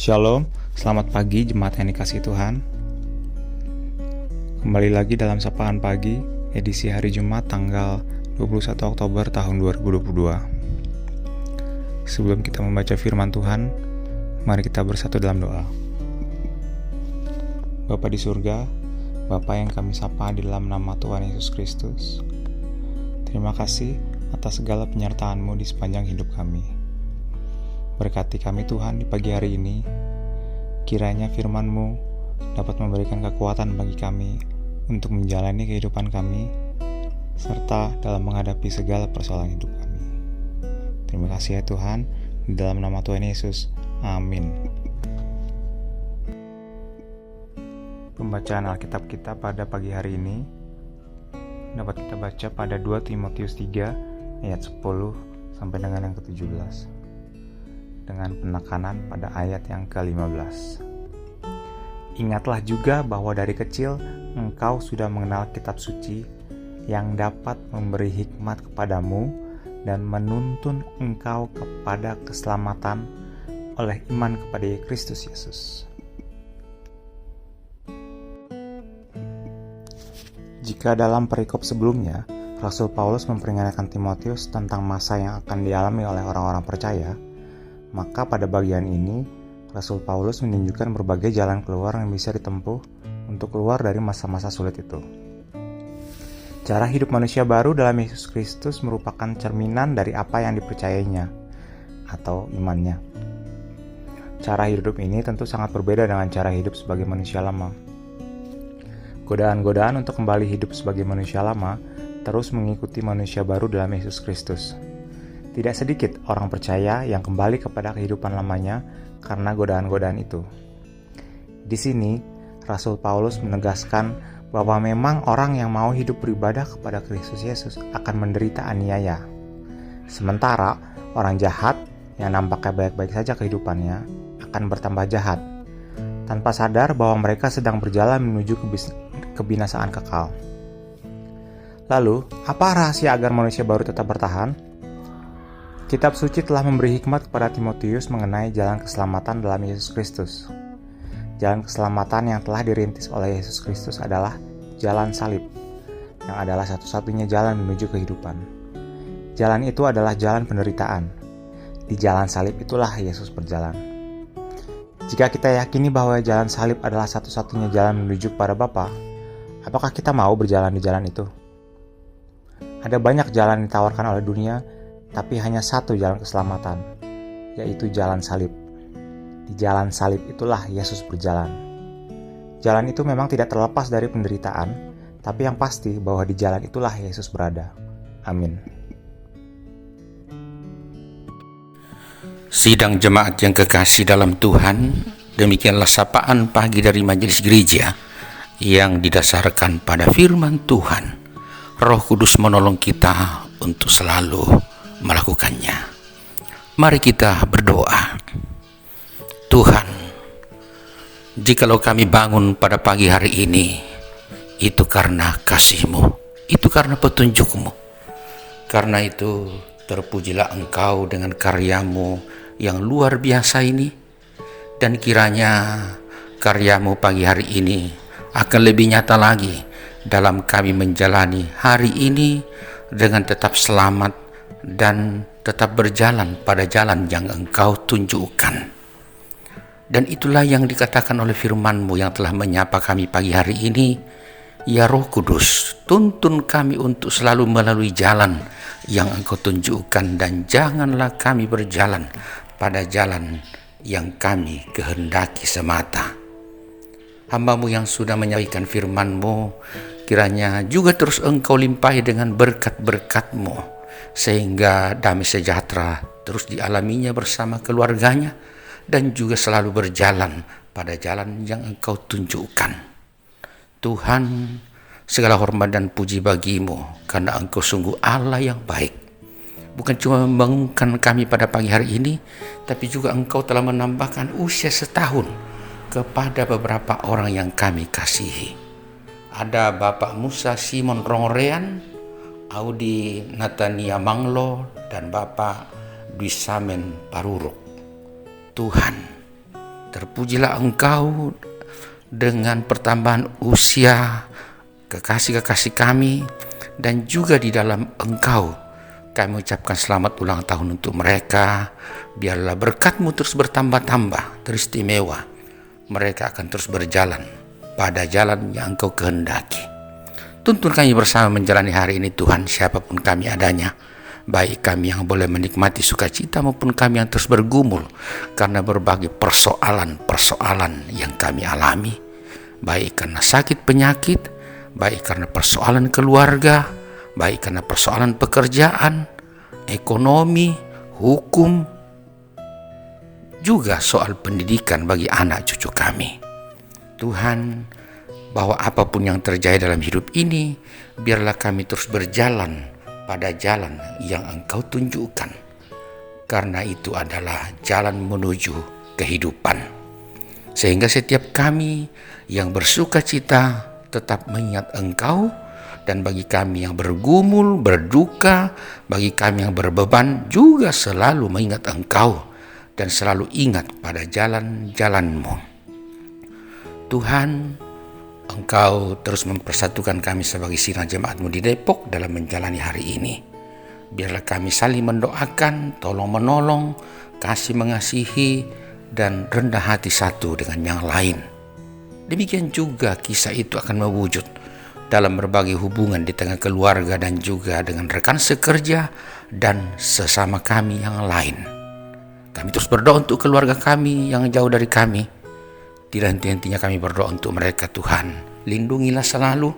Shalom, selamat pagi jemaat yang dikasihi Tuhan. Kembali lagi dalam Sapaan Pagi, edisi hari Jumat tanggal 21 Oktober tahun 2022. Sebelum kita membaca firman Tuhan, mari kita bersatu dalam doa. Bapa di surga, Bapa yang kami sapa di dalam nama Tuhan Yesus Kristus, terima kasih atas segala penyertaan-Mu di sepanjang hidup kami. Berkati kami Tuhan di pagi hari ini, kiranya firman-Mu dapat memberikan kekuatan bagi kami untuk menjalani kehidupan kami, serta dalam menghadapi segala persoalan hidup kami. Terima kasih ya Tuhan, di dalam nama Tuhan Yesus, amin. Pembacaan Alkitab kita pada pagi hari ini dapat kita baca pada 2 Timotius 3 ayat 10 sampai dengan yang ke-17. Dengan penekanan pada ayat yang ke-15. Ingatlah juga bahwa dari kecil engkau sudah mengenal kitab suci yang dapat memberi hikmat kepadamu dan menuntun engkau kepada keselamatan oleh iman kepada Kristus Yesus. Jika dalam perikop sebelumnya, Rasul Paulus memperingatkan Timotius tentang masa yang akan dialami oleh orang-orang percaya, maka pada bagian ini, Rasul Paulus menunjukkan berbagai jalan keluar yang bisa ditempuh untuk keluar dari masa-masa sulit itu. Cara hidup manusia baru dalam Yesus Kristus merupakan cerminan dari apa yang dipercayainya atau imannya. Cara hidup ini tentu sangat berbeda dengan cara hidup sebagai manusia lama. Godaan-godaan untuk kembali hidup sebagai manusia lama terus mengikuti manusia baru dalam Yesus Kristus. Tidak sedikit orang percaya yang kembali kepada kehidupan lamanya karena godaan-godaan itu. Di sini, Rasul Paulus menegaskan bahwa memang orang yang mau hidup beribadah kepada Kristus Yesus akan menderita aniaya. Sementara orang jahat yang nampaknya baik-baik saja kehidupannya akan bertambah jahat, tanpa sadar bahwa mereka sedang berjalan menuju kebinasaan kekal. Lalu, apa rahasia agar manusia baru tetap bertahan? Kitab suci telah memberi hikmat kepada Timotius mengenai jalan keselamatan dalam Yesus Kristus. Jalan keselamatan yang telah dirintis oleh Yesus Kristus adalah jalan salib, yang adalah satu-satunya jalan menuju kehidupan. Jalan itu adalah jalan penderitaan. Di jalan salib itulah Yesus berjalan. Jika kita yakini bahwa jalan salib adalah satu-satunya jalan menuju kepada Bapa, apakah kita mau berjalan di jalan itu? Ada banyak jalan yang ditawarkan oleh dunia, tapi hanya satu jalan keselamatan, yaitu jalan salib. Di jalan salib itulah Yesus berjalan. Jalan itu memang tidak terlepas dari penderitaan, tapi yang pasti bahwa di jalan itulah Yesus berada. Amin. Sidang jemaat yang kekasih dalam Tuhan, demikianlah sapaan pagi dari majelis gereja yang didasarkan pada firman Tuhan. Roh Kudus menolong kita untuk selalu melakukannya. Mari kita berdoa. Tuhan, jikalau kami bangun pada pagi hari ini, itu karena kasih-Mu, itu karena petunjuk-Mu. Karena itu, terpujilah Engkau dengan karya-Mu yang luar biasa ini, dan kiranya karya-Mu pagi hari ini akan lebih nyata lagi dalam kami menjalani hari ini dengan tetap selamat dan tetap berjalan pada jalan yang Engkau tunjukkan. Dan itulah yang dikatakan oleh firman-Mu yang telah menyapa kami pagi hari ini. Ya Roh Kudus, tuntun kami untuk selalu melalui jalan yang Engkau tunjukkan, dan janganlah kami berjalan pada jalan yang kami kehendaki semata. Hamba-Mu yang sudah menyampaikan firman-Mu, kiranya juga terus Engkau limpahi dengan berkat-berkat-Mu, sehingga damai sejahtera terus dialaminya bersama keluarganya, dan juga selalu berjalan pada jalan yang Engkau tunjukkan. Tuhan, segala hormat dan puji bagi-Mu, karena Engkau sungguh Allah yang baik. Bukan cuma membangunkan kami pada pagi hari ini, tapi juga Engkau telah menambahkan usia setahun kepada beberapa orang yang kami kasihi. Ada Bapak Musa Simon Rongorean, Audi Natania Manglo, dan Bapak Dwi Samen Paruruk. Tuhan, Terpujilah Engkau dengan pertambahan usia kekasih-kekasih kami, dan juga di dalam Engkau kami ucapkan selamat ulang tahun untuk mereka. Biarlah berkat-Mu terus bertambah-tambah, teristimewa. Mereka akan terus berjalan pada jalan yang Engkau kehendaki. Tuntun kami bersama menjalani hari ini Tuhan, siapapun kami adanya. Baik kami yang boleh menikmati sukacita maupun kami yang terus bergumul karena berbagai persoalan-persoalan yang kami alami. Baik karena sakit penyakit, baik karena persoalan keluarga, baik karena persoalan pekerjaan, ekonomi, hukum, juga soal pendidikan bagi anak cucu kami. Tuhan, bahwa apapun yang terjadi dalam hidup ini, biarlah kami terus berjalan pada jalan yang Engkau tunjukkan, karena itu adalah jalan menuju kehidupan. Sehingga setiap kami yang bersuka cita tetap mengingat Engkau, dan bagi kami yang bergumul, berduka, bagi kami yang berbeban juga selalu mengingat Engkau dan selalu ingat pada jalan-jalan-Mu. Tuhan, Engkau terus mempersatukan kami sebagai sidang jemaat-Mu di Depok dalam menjalani hari ini. Biarlah kami saling mendoakan, tolong-menolong, kasih mengasihi, dan rendah hati satu dengan yang lain. Demikian juga kisah itu akan mewujud dalam berbagai hubungan di tengah keluarga dan juga dengan rekan sekerja dan sesama kami yang lain. Kami terus berdoa untuk keluarga kami yang jauh dari kami. Tidak henti-hentinya kami berdoa untuk mereka Tuhan. Lindungilah selalu,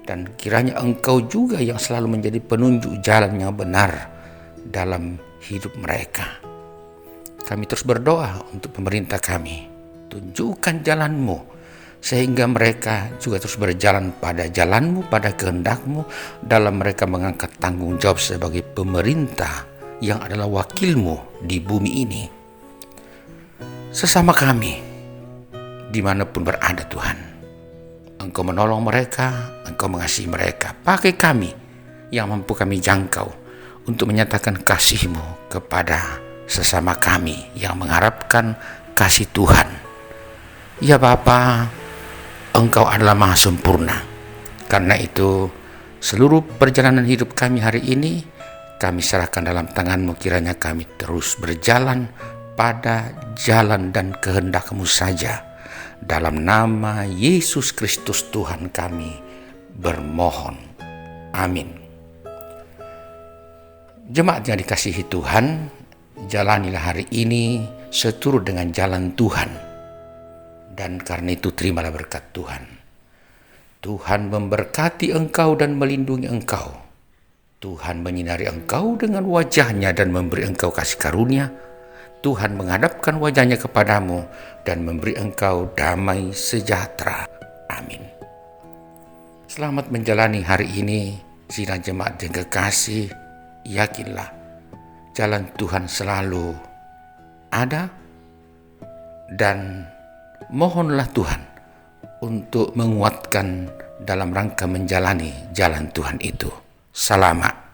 dan kiranya Engkau juga yang selalu menjadi penunjuk jalan yang benar dalam hidup mereka. Kami terus berdoa untuk pemerintah kami. Tunjukkan jalan-Mu, sehingga mereka juga terus berjalan pada jalan-Mu, pada kehendak-Mu, dalam mereka mengangkat tanggung jawab sebagai pemerintah yang adalah wakil-Mu di bumi ini. Sesama kami, dimanapun berada Tuhan, Engkau menolong mereka, Engkau mengasihi mereka. Pakai kami yang mampu kami jangkau untuk menyatakan kasih-Mu kepada sesama kami yang mengharapkan kasih Tuhan. Ya Bapa, Engkau adalah maha sempurna. Karena itu, seluruh perjalanan hidup kami hari ini, kami serahkan dalam tangan-Mu. Kiranya kami terus berjalan pada jalan dan kehendak-Mu saja. Dalam nama Yesus Kristus Tuhan kami bermohon. Amin. Jemaat yang dikasihi Tuhan, jalanilah hari ini seturut dengan jalan Tuhan. Dan karena itu terimalah berkat Tuhan. Tuhan memberkati engkau dan melindungi engkau. Tuhan menyinari engkau dengan wajah-Nya dan memberi engkau kasih karunia. Tuhan menghadapkan wajah-Nya kepadamu dan memberi engkau damai sejahtera. Amin. Selamat menjalani hari ini, sidang jemaat yang kekasih. Yakinlah, jalan Tuhan selalu ada, dan mohonlah Tuhan untuk menguatkan dalam rangka menjalani jalan Tuhan itu. Selamat.